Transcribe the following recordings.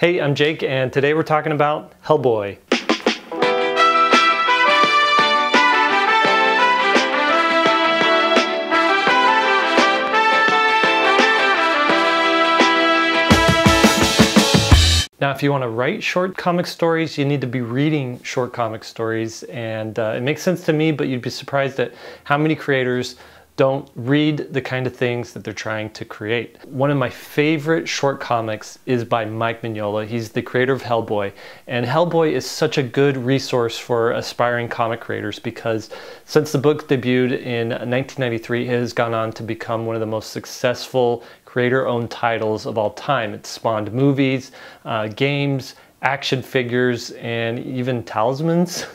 Hey, I'm Jake, and today we're talking about Hellboy. Now, if you want to write short comic stories, you need to be reading short comic stories, and it makes sense to me, but you'd be surprised at how many creators don't read the kind of things that they're trying to create. One of my favorite short comics is by Mike Mignola. He's the creator of Hellboy, and Hellboy is such a good resource for aspiring comic creators because since the book debuted in 1993, it has gone on to become one of the most successful creator-owned titles of all time. It's spawned movies, games, action figures, and even talismans.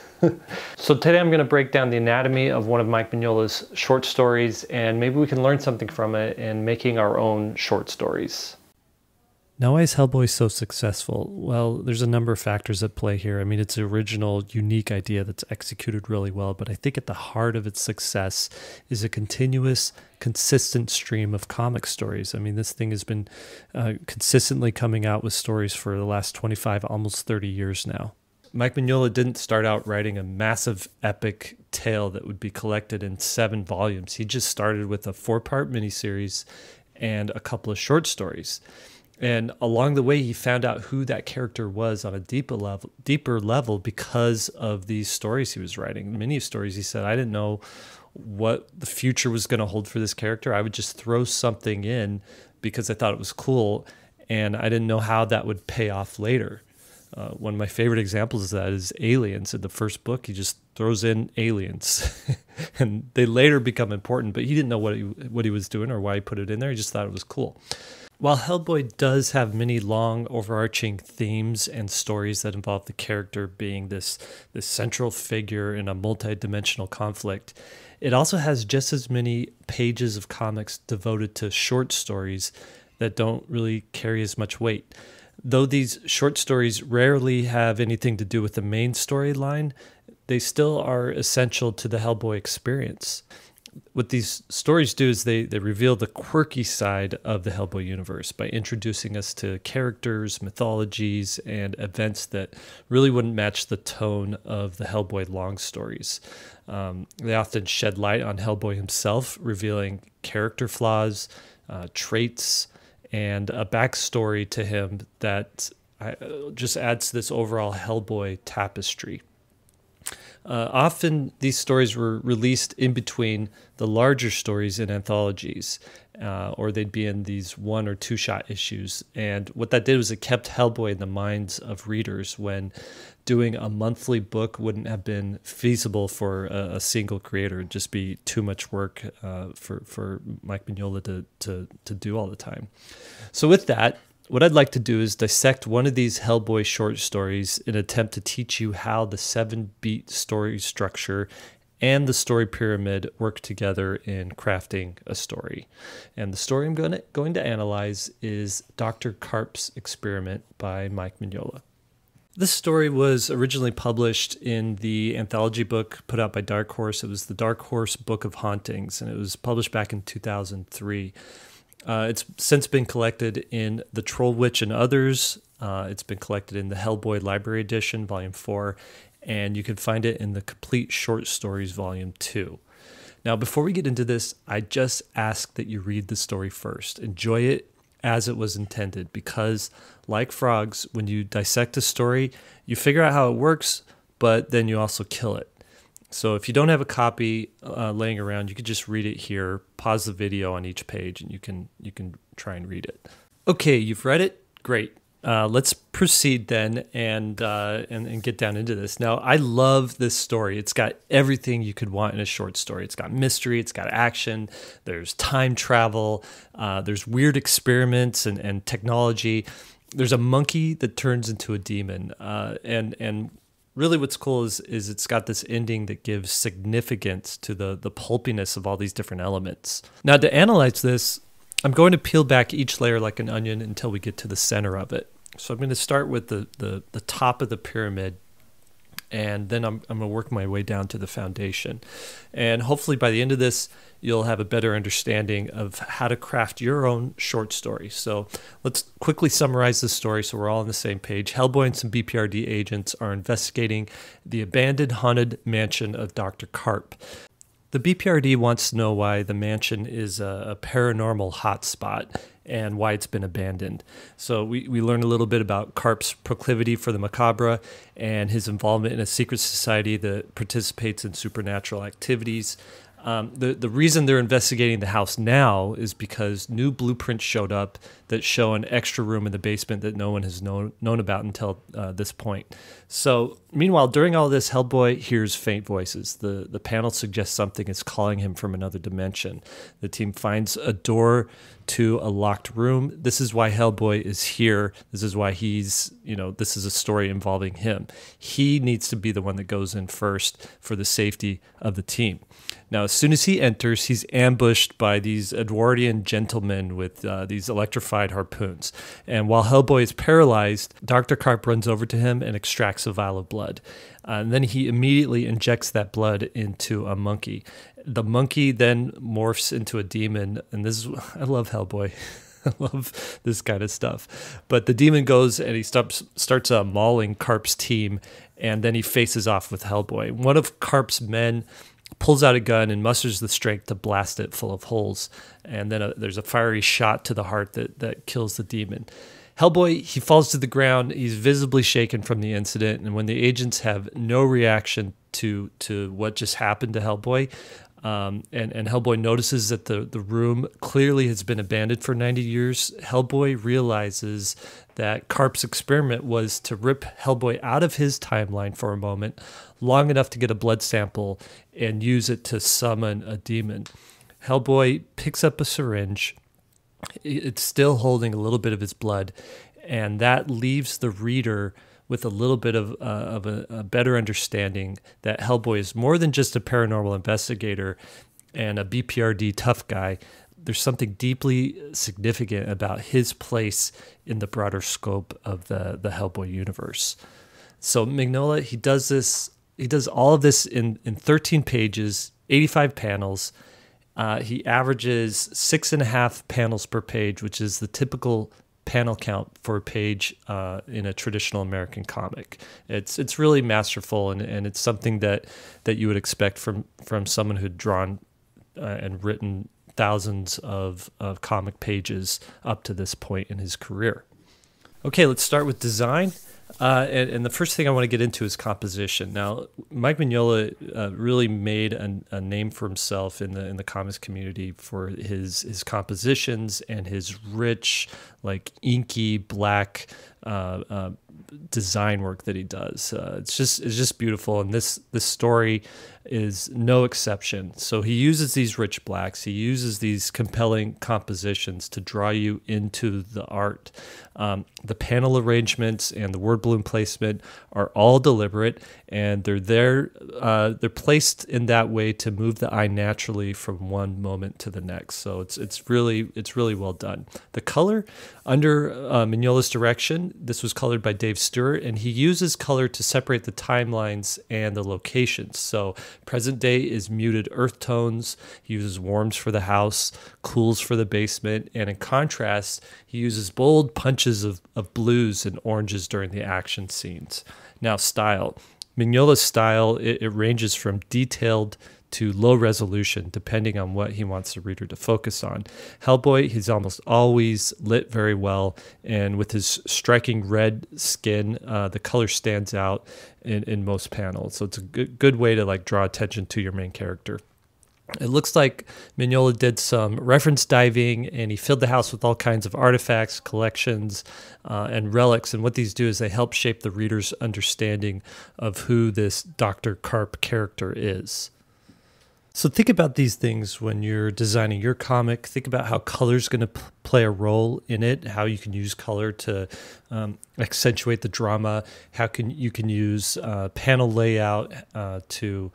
So today I'm going to break down the anatomy of one of Mike Mignola's short stories, and maybe we can learn something from it in making our own short stories. Now, why is Hellboy so successful? Well, there's a number of factors at play here. I mean, it's an original, unique idea that's executed really well, but I think at the heart of its success is a continuous, consistent stream of comic stories. I mean, this thing has been consistently coming out with stories for the last 25, almost 30 years now. Mike Mignola didn't start out writing a massive epic tale that would be collected in 7 volumes. He just started with a 4-part miniseries and a couple of short stories. And along the way, he found out who that character was on a deeper level because of these stories he was writing. Many stories, he said, I didn't know what the future was going to hold for this character. I would just throw something in because I thought it was cool, and I didn't know how that would pay off later. One of my favorite examples of that is aliens. In the first book, he just throws in aliens, and they later become important, but he didn't know what he was doing or why he put it in there. He just thought it was cool. While Hellboy does have many long overarching themes and stories that involve the character being this central figure in a multi-dimensional conflict, it also has just as many pages of comics devoted to short stories that don't really carry as much weight. Though these short stories rarely have anything to do with the main storyline, they still are essential to the Hellboy experience. What these stories do is they reveal the quirky side of the Hellboy universe by introducing us to characters, mythologies, and events that really wouldn't match the tone of the Hellboy long stories. They often shed light on Hellboy himself, revealing character flaws, traits, and a backstory to him that just adds to this overall Hellboy tapestry. Often these stories were released in between the larger stories in anthologies, or they'd be in these 1- or 2-shot issues. And what that did was it kept Hellboy in the minds of readers when doing a monthly book wouldn't have been feasible for a single creator. It'd just be too much work for Mike Mignola to do all the time. So with that, what I'd like to do is dissect one of these Hellboy short stories in an attempt to teach you how the 7-beat story structure and the story pyramid work together in crafting a story. And the story I'm going to analyze is Dr. Carp's Experiment by Mike Mignola. This story was originally published in the anthology book put out by Dark Horse. It was the Dark Horse Book of Hauntings, and it was published back in 2003. It's since been collected in The Troll Witch and Others. It's been collected in the Hellboy Library Edition, Volume 4, and you can find it in the Complete Short Stories, Volume 2. Now, before we get into this, I just ask that you read the story first. Enjoy it as it was intended, because like frogs, when you dissect a story, you figure out how it works, but then you also kill it. So if you don't have a copy laying around, you could just read it here, pause the video on each page, and you can try and read it. Okay, you've read it? Great. Let's proceed then and get down into this. Now, I love this story. It's got everything you could want in a short story. It's got mystery, it's got action, there's time travel, there's weird experiments and technology. There's a monkey that turns into a demon, and really what's cool is it's got this ending that gives significance to the pulpiness of all these different elements. Now, to analyze this, I'm going to peel back each layer like an onion until we get to the center of it. So I'm going to start with the top of the pyramid And then I'm going to work my way down to the foundation. And hopefully by the end of this, you'll have a better understanding of how to craft your own short story. So let's quickly summarize the story so we're all on the same page. Hellboy and some BPRD agents are investigating the abandoned haunted mansion of Dr. Carp. The BPRD wants to know why the mansion is a paranormal hotspot and why it's been abandoned. So we learn a little bit about Carp's proclivity for the macabre and his involvement in a secret society that participates in supernatural activities. The reason they're investigating the house now is because new blueprints showed up that show an extra room in the basement that no one has known about until this point. So meanwhile, during all this, Hellboy hears faint voices. The panel suggests something is calling him from another dimension. The team finds a door to a locked room. This is why Hellboy is here. This is why this is a story involving him. He needs to be the one that goes in first for the safety of the team. Now, as soon as he enters, he's ambushed by these Edwardian gentlemen with these electrified harpoons. And while Hellboy is paralyzed, Dr. Carp runs over to him and extracts a vial of blood. And then he immediately injects that blood into a monkey. The monkey then morphs into a demon. And I love Hellboy. I love this kind of stuff. But the demon goes and he starts mauling Carp's team. And then he faces off with Hellboy. One of Carp's men pulls out a gun and musters the strength to blast it full of holes. And then there's a fiery shot to the heart that kills the demon. Hellboy, he falls to the ground. He's visibly shaken from the incident. And when the agents have no reaction to what just happened to Hellboy, and Hellboy notices that the room clearly has been abandoned for 90 years, Hellboy realizes that Carp's experiment was to rip Hellboy out of his timeline for a moment, long enough to get a blood sample and use it to summon a demon. Hellboy picks up a syringe. It's still holding a little bit of his blood, and that leaves the reader with a little bit of a better understanding that Hellboy is more than just a paranormal investigator and a BPRD tough guy. There's something deeply significant about his place in the broader scope of the Hellboy universe. So Mignola, he does all of this in 13 pages, 85 panels. He averages 6.5 panels per page, which is the typical panel count for a page in a traditional American comic. It's really masterful, and it's something that you would expect from someone who'd drawn and written thousands of comic pages up to this point in his career. Okay, let's start with design. And the first thing I want to get into is composition. Now, Mike Mignola really made a name for himself in the comics community for his compositions and his rich, like inky black design work that he does. It's just beautiful, and this story is no exception. So he uses these rich blacks, he uses these compelling compositions to draw you into the art. The panel arrangements and the word balloon placement are all deliberate, and they're placed in that way to move the eye naturally from one moment to the next. So it's really well done. The color under Mignola's direction, this was colored by Dave Stewart, and he uses color to separate the timelines and the locations. So present day is muted earth tones. He uses warms for the house, cools for the basement, and in contrast, he uses bold punches of blues and oranges during the action scenes. Now, style. Mignola's style, it ranges from detailed to low resolution, depending on what he wants the reader to focus on. Hellboy, he's almost always lit very well, and with his striking red skin, the color stands out in most panels. So it's a good way to like draw attention to your main character. It looks like Mignola did some reference diving, and he filled the house with all kinds of artifacts, collections, and relics. And what these do is they help shape the reader's understanding of who this Dr. Carp character is. So think about these things when you're designing your comic. Think about how color is going to play a role in it, how you can use color to accentuate the drama, how you can use panel layout to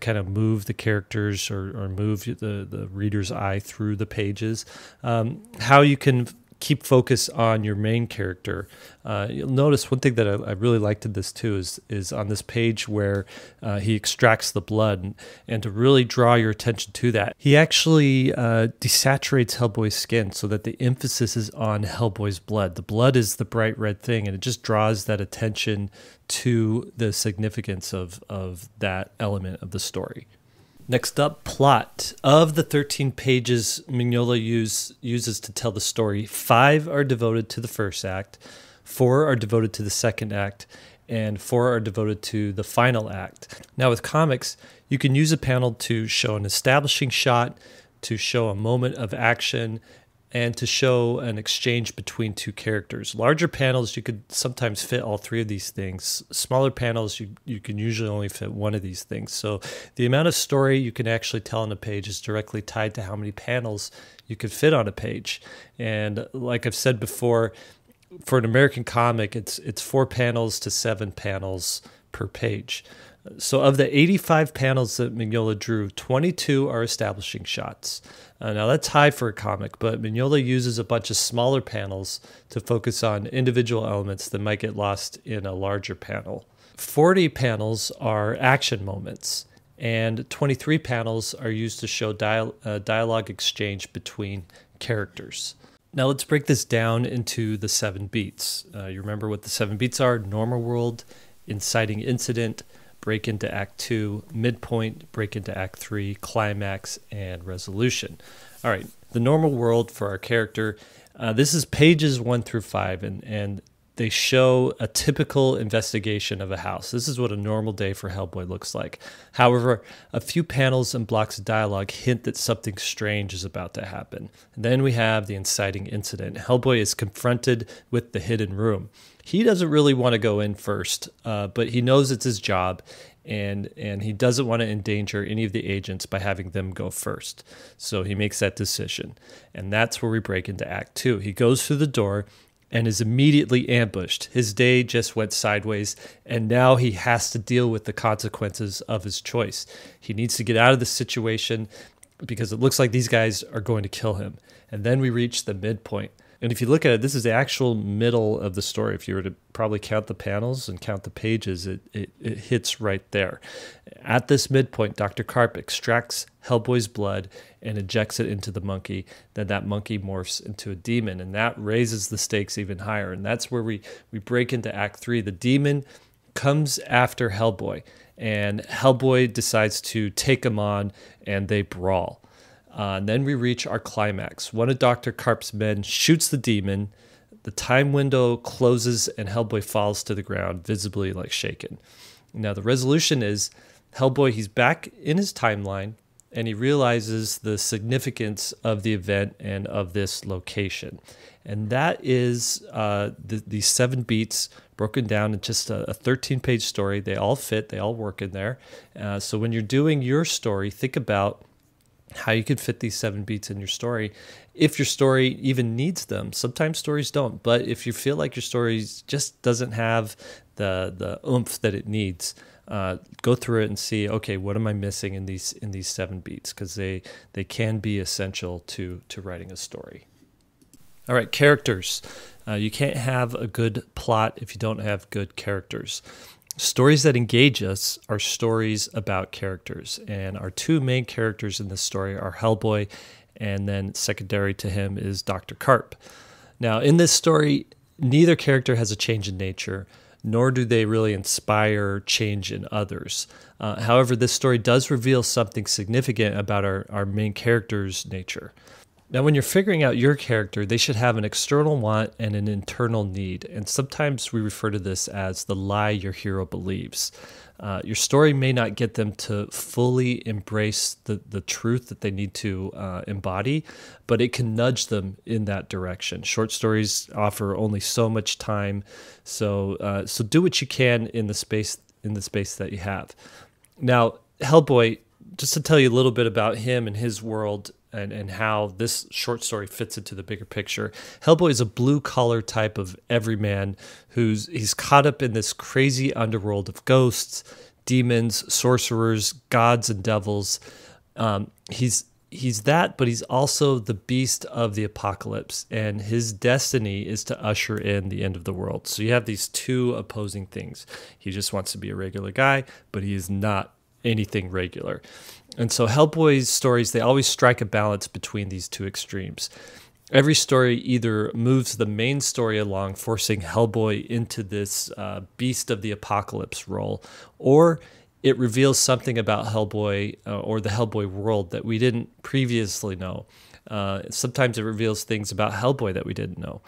kind of move the characters or move the reader's eye through the pages, how you can keep focus on your main character. You'll notice one thing that I really liked in this too is on this page where he extracts the blood, and to really draw your attention to that, he actually desaturates Hellboy's skin so that the emphasis is on Hellboy's blood. The blood is the bright red thing, and it just draws that attention to the significance of that element of the story. Next up, plot. Of the 13 pages Mignola uses to tell the story, 5 are devoted to the first act, 4 are devoted to the second act, and 4 are devoted to the final act. Now with comics, you can use a panel to show an establishing shot, to show a moment of action, and to show an exchange between two characters. Larger panels, you could sometimes fit all 3 of these things. Smaller panels, you can usually only fit 1 of these things. So the amount of story you can actually tell on a page is directly tied to how many panels you could fit on a page. And like I've said before, for an American comic, it's 4 panels to 7 panels per page. So of the 85 panels that Mignola drew, 22 are establishing shots. Now that's high for a comic, but Mignola uses a bunch of smaller panels to focus on individual elements that might get lost in a larger panel. 40 panels are action moments, and 23 panels are used to show dialogue exchange between characters. Now let's break this down into the 7 beats. You remember what the 7 beats are: normal world, inciting incident, break into Act 2, midpoint, break into Act 3, climax, and resolution. All right, the normal world for our character, this is pages 1 through 5, and they show a typical investigation of a house. This is what a normal day for Hellboy looks like. However, a few panels and blocks of dialogue hint that something strange is about to happen. And then we have the inciting incident. Hellboy is confronted with the hidden room. He doesn't really want to go in first, but he knows it's his job, and he doesn't want to endanger any of the agents by having them go first. So he makes that decision, and that's where we break into Act 2. He goes through the door and is immediately ambushed. His day just went sideways, and now he has to deal with the consequences of his choice. He needs to get out of the situation because it looks like these guys are going to kill him. And then we reach the midpoint. And if you look at it, this is the actual middle of the story. If you were to probably count the panels and count the pages, it hits right there. At this midpoint, Dr. Carp extracts Hellboy's blood and injects it into the monkey. Then that monkey morphs into a demon, and that raises the stakes even higher. And that's where we break into Act 3. The demon comes after Hellboy, and Hellboy decides to take him on, and they brawl. And then we reach our climax. One of Dr. Carp's men shoots the demon. The time window closes and Hellboy falls to the ground, visibly like shaken. Now the resolution is Hellboy, he's back in his timeline, and he realizes the significance of the event and of this location. And that is these 7 beats broken down in just a 13-page story. They all fit, they all work in there. So when you're doing your story, think about how you could fit these 7 beats in your story, if your story even needs them. Sometimes stories don't, but if you feel like your story just doesn't have the oomph that it needs, go through it and see, okay, what am I missing in these 7 beats? Because they can be essential to writing a story. All right, characters. You can't have a good plot if you don't have good characters. Stories that engage us are stories about characters, and our 2 main characters in this story are Hellboy, and then secondary to him is Dr. Carp. Now, in this story, neither character has a change in nature, nor do they really inspire change in others. However, this story does reveal something significant about our main character's nature. Now, when you're figuring out your character, they should have an external want and an internal need. And sometimes we refer to this as the lie your hero believes. Your story may not get them to fully embrace the truth that they need to embody, but it can nudge them in that direction. Short stories offer only so much time, so do what you can in the space that you have. Now, Hellboy, just to tell you a little bit about him and his world, and how this short story fits into the bigger picture. Hellboy is a blue-collar type of everyman he's caught up in this crazy underworld of ghosts, demons, sorcerers, gods, and devils. He's he's that, but he's also the beast of the apocalypse, and his destiny is to usher in the end of the world. So you have these two opposing things. He just wants to be a regular guy, but he is not anything regular. And so Hellboy's stories, they always strike a balance between these two extremes. Every story either moves the main story along, forcing Hellboy into this beast of the apocalypse role, or it reveals something about Hellboy or the Hellboy world that we didn't previously know. Sometimes it reveals things about Hellboy that we didn't know.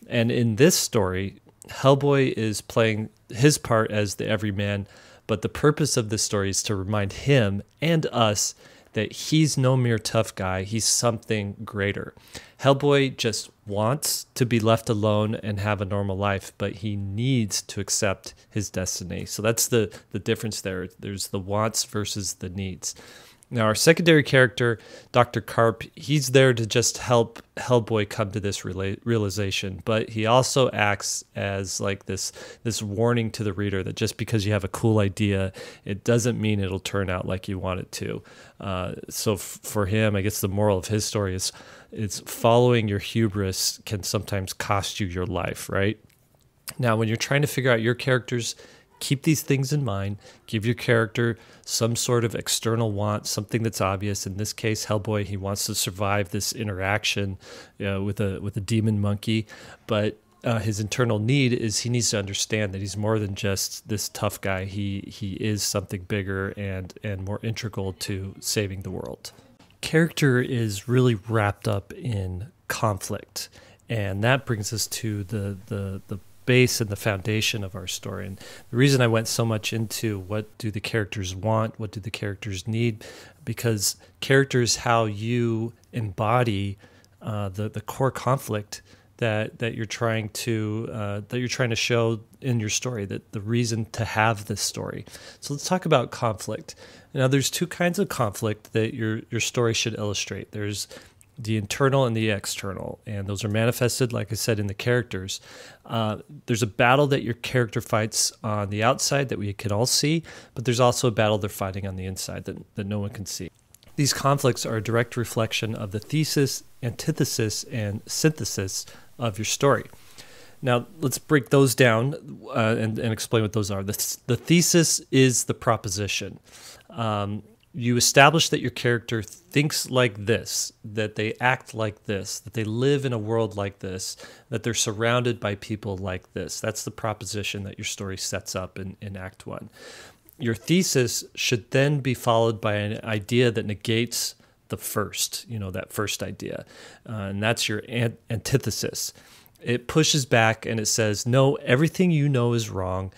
And in this story, Hellboy is playing his part as the everyman, but the purpose of this story is to remind him and us that he's no mere tough guy, he's something greater. Hellboy just wants to be left alone and have a normal life, but he needs to accept his destiny. So that's the difference there. There's the wants versus the needs. Now, our secondary character, Dr. Carp, he's there to just help Hellboy come to this realization, but he also acts as like this warning to the reader that just because you have a cool idea, it doesn't mean it'll turn out like you want it to. So for him, I guess the moral of his story is following your hubris can sometimes cost you your life, right? Now, when you're trying to figure out your characters, keep these things in mind. Give your character some sort of external want, something that's obvious. In this case, Hellboy, he wants to survive this interaction with a demon monkey, but his internal need is he needs to understand that he's more than just this tough guy. He is something bigger and more integral to saving the world. Character is really wrapped up in conflict, and that brings us to the base and the foundation of our story. And the reason I went so much into what do the characters want, what do the characters need, because character is how you embody the core conflict that you're trying to show in your story, that the reason to have this story. So let's talk about conflict. Now, there's two kinds of conflict that your story should illustrate. There's the internal and the external, and those are manifested, like I said, in the characters. There's a battle that your character fights on the outside that we can all see, but there's also a battle they're fighting on the inside that no one can see. These conflicts are a direct reflection of the thesis, antithesis, and synthesis of your story. Now, let's break those down and explain what those are. The thesis is the proposition. You establish that your character thinks like this, that they act like this, that they live in a world like this, that they're surrounded by people like this. That's the proposition that your story sets up in Act 1. Your thesis should then be followed by an idea that negates the first, that first idea. And that's your antithesis. It pushes back and it says, no, everything you know is wrong.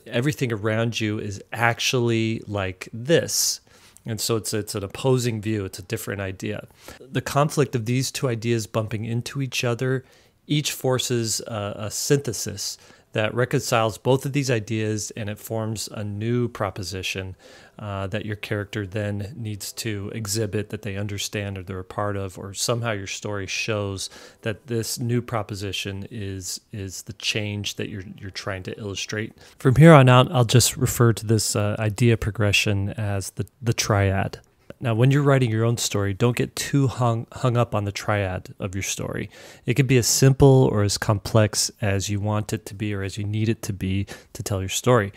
Everything around you is actually like this. And so it's an opposing view. It's a different idea. The conflict of these two ideas bumping into each other, each forces a synthesis that reconciles both of these ideas, and it forms a new proposition that your character then needs to exhibit, that they understand or they're a part of, or somehow your story shows that this new proposition is the change that you're trying to illustrate. From here on out, I'll just refer to this idea progression as the triad. Now, when you're writing your own story, don't get too hung up on the triad of your story. It could be as simple or as complex as you want it to be or as you need it to be to tell your story.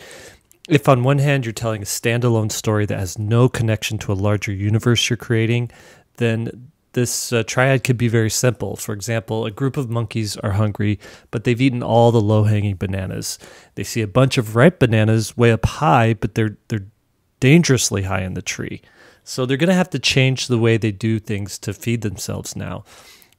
If on one hand you're telling a standalone story that has no connection to a larger universe you're creating, then this triad could be very simple. For example, a group of monkeys are hungry, but they've eaten all the low-hanging bananas. They see a bunch of ripe bananas way up high, but they're dangerously high in the tree. So they're going to have to change the way they do things to feed themselves now.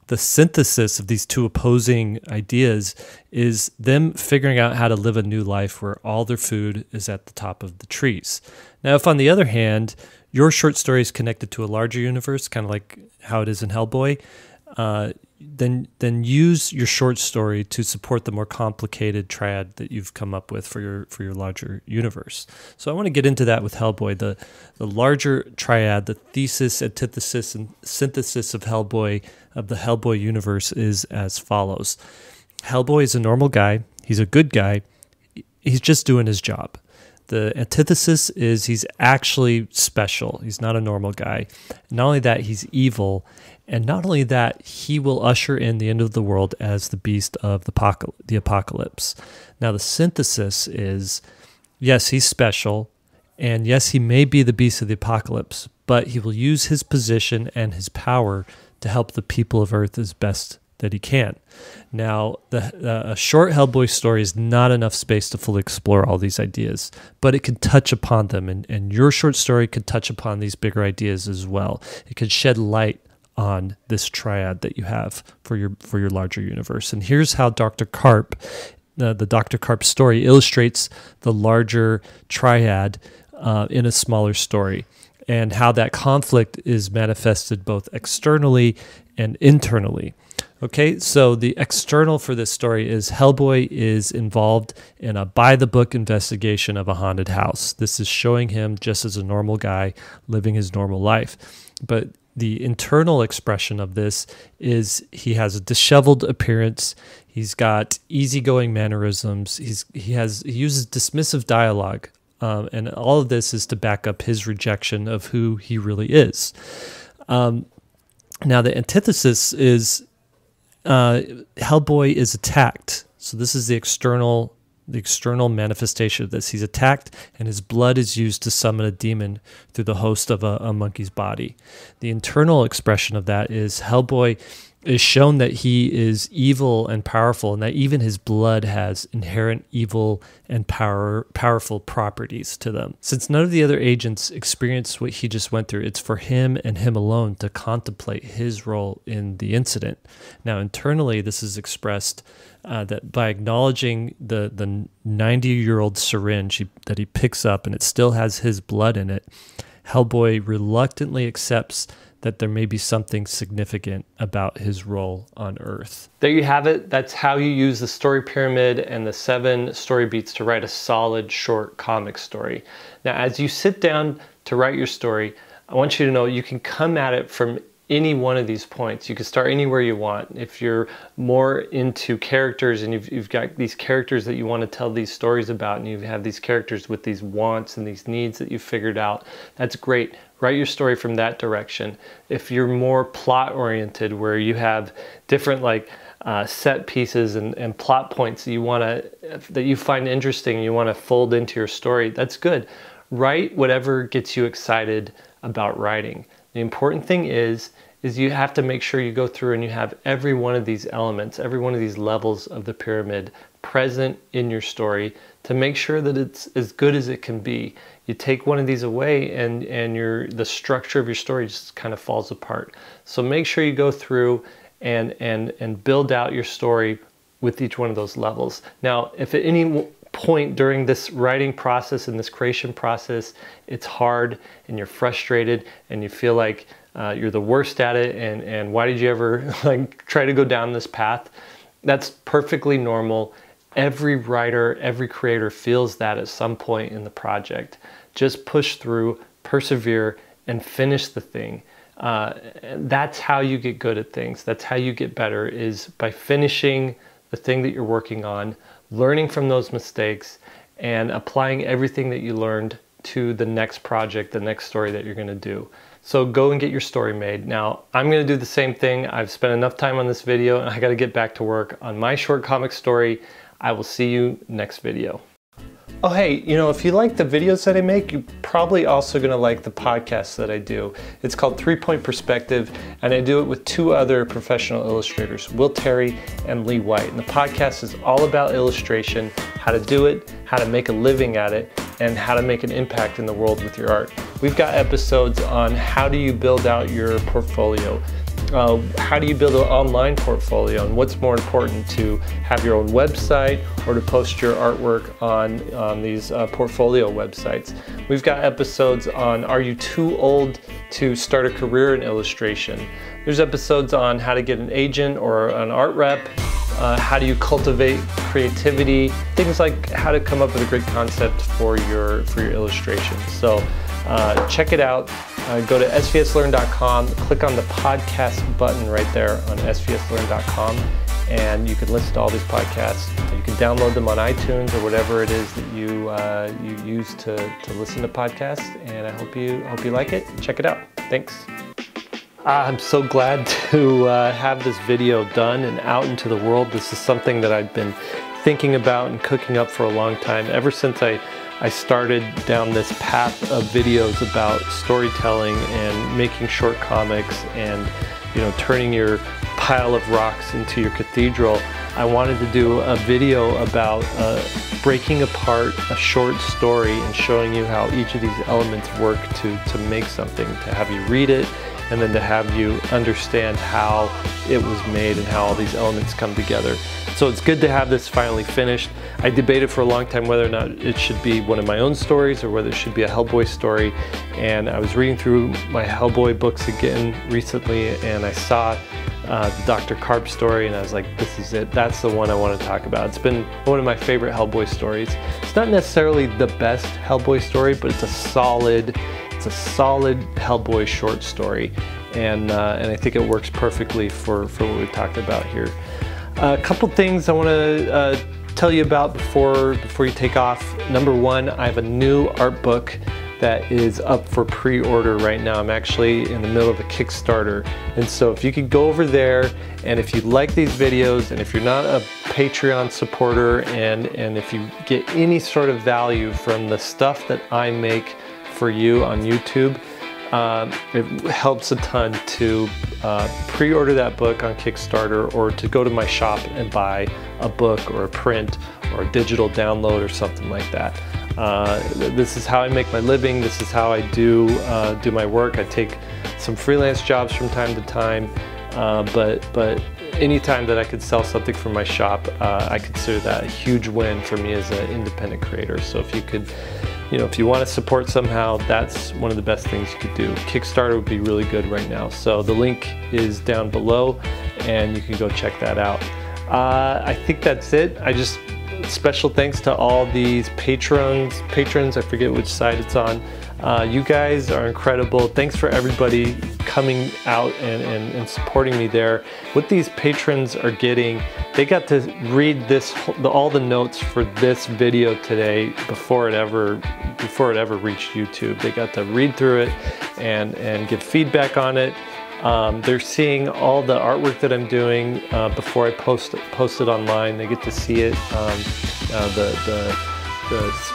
The synthesis of these two opposing ideas is them figuring out how to live a new life where all their food is at the top of the trees. Now, if on the other hand, your short story is connected to a larger universe, kind of like how it is in Hellboy, then use your short story to support the more complicated triad that you've come up with for your larger universe. So I want to get into that with Hellboy. The larger triad, the thesis, antithesis, and synthesis of the Hellboy universe is as follows. Hellboy is a normal guy. He's a good guy. He's just doing his job. The antithesis is he's actually special. He's not a normal guy. Not only that, he's evil. And not only that, he will usher in the end of the world as the beast of the apocalypse. Now, the synthesis is, yes, he's special. And yes, he may be the beast of the apocalypse, but he will use his position and his power to help the people of Earth as best that he can. Now, a short Hellboy story is not enough space to fully explore all these ideas, but it can touch upon them, and your short story could touch upon these bigger ideas as well. It could shed light on this triad that you have for your larger universe. And here's how Dr. Carp, the Dr. Carp story, illustrates the larger triad in a smaller story, and how that conflict is manifested both externally and internally. Okay, so the external for this story is Hellboy is involved in a by-the-book investigation of a haunted house. This is showing him just as a normal guy living his normal life. But the internal expression of this is he has a disheveled appearance. He's got easygoing mannerisms. He uses dismissive dialogue. And all of this is to back up his rejection of who he really is. Now, the antithesis is Hellboy is attacked. So this is the external manifestation of this. He's attacked, and his blood is used to summon a demon through the host of a monkey's body. The internal expression of that is Hellboy is shown that he is evil and powerful, and that even his blood has inherent evil and powerful properties to them. Since none of the other agents experience what he just went through, it's for him and him alone to contemplate his role in the incident. Now, internally, this is expressed that by acknowledging the 90-year-old syringe that he picks up, and it still has his blood in it, Hellboy reluctantly accepts that there may be something significant about his role on Earth. There you have it. That's how you use the story pyramid and the 7 story beats to write a solid short comic story. Now, as you sit down to write your story, I want you to know you can come at it from any one of these points. You can start anywhere you want. If you're more into characters and you've got these characters that you want to tell these stories about, and you have these characters with these wants and these needs that you've figured out, that's great. Write your story from that direction. If you're more plot oriented, where you have different set pieces and plot points that you find interesting, you want to fold into your story, that's good. Write whatever gets you excited about writing. The important thing is you have to make sure you go through and you have every one of these elements, every one of these levels of the pyramid present in your story to make sure that it's as good as it can be. You take one of these away and the structure of your story just kind of falls apart. So make sure you go through and build out your story with each one of those levels. Now, if at any point during this writing process and this creation process it's hard and you're frustrated and you feel like you're the worst at it, and why did you ever try to go down this path, that's perfectly normal. Every writer, every creator feels that at some point in the project. Just push through, persevere, and finish the thing. That's how you get good at things. That's how you get better, is by finishing the thing that you're working on, learning from those mistakes, and applying everything that you learned to the next project, the next story that you're going to do. So go and get your story made. Now, I'm going to do the same thing. I've spent enough time on this video, and I got to get back to work on my short comic story. I will see you next video. Oh, hey, if you like the videos that I make, you're probably also going to like the podcast that I do. It's called 3-Point Perspective, and I do it with 2 other professional illustrators, Will Terry and Lee White. And the podcast is all about illustration, how to do it, how to make a living at it, and how to make an impact in the world with your art. We've got episodes on how do you build out your portfolio, how do you build an online portfolio, and what's more important, to have your own website or to post your artwork on these portfolio websites. We've got episodes on, are you too old to start a career in illustration? There's episodes on how to get an agent or an art rep, how do you cultivate creativity, things like how to come up with a great concept for your illustration. So check it out. Go to svslearn.com, click on the podcast button right there on svslearn.com, and you can listen to all these podcasts. You can download them on iTunes or whatever it is that you use to listen to podcasts, and I hope you like it. Check it out. Thanks. I'm so glad to have this video done and out into the world. This is something that I've been thinking about and cooking up for a long time, ever since I started down this path of videos about storytelling and making short comics and, you know, turning your pile of rocks into your cathedral. I wanted to do a video about breaking apart a short story and showing you how each of these elements work to make something, to have you read it, and then to have you understand how it was made and how all these elements come together. So it's good to have this finally finished. I debated for a long time whether or not it should be one of my own stories or whether it should be a Hellboy story. And I was reading through my Hellboy books again recently, and I saw the Dr. Carp story, and I was like, this is it. That's the one I want to talk about. It's been one of my favorite Hellboy stories. It's not necessarily the best Hellboy story, but it's a solid Hellboy short story, and I think it works perfectly for what we talked about here. A couple things I want to tell you about before you take off. Number one, I have a new art book that is up for pre-order right now. I'm actually in the middle of a Kickstarter, and so if you could go over there, and if you like these videos, and if you're not a Patreon supporter, and if you get any sort of value from the stuff that I make for you on YouTube, it helps a ton to pre-order that book on Kickstarter, or to go to my shop and buy a book or a print or a digital download or something like that. This is how I make my living. This is how I do my work. I take some freelance jobs from time to time, but anytime that I could sell something from my shop, I consider that a huge win for me as an independent creator. So if you could, you know, if you want to support somehow, that's one of the best things you could do. Kickstarter would be really good right now. So the link is down below, and you can go check that out. I think that's it. Special thanks to all these patrons, I forget which side it's on. You guys are incredible. Thanks for everybody coming out and supporting me there. What these patrons are getting, they got to read all the notes for this video today before it ever reached YouTube. They got to read through it and give feedback on it. They're seeing all the artwork that I'm doing before I post it online. They get to see it,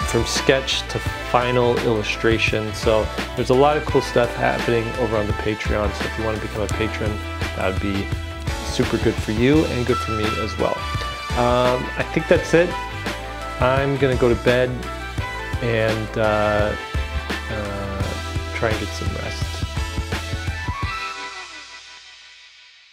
from sketch to final illustration. So there's a lot of cool stuff happening over on the Patreon. So if you want to become a patron, that would be super good for you and good for me as well. I think that's it. I'm gonna go to bed and try and get some rest.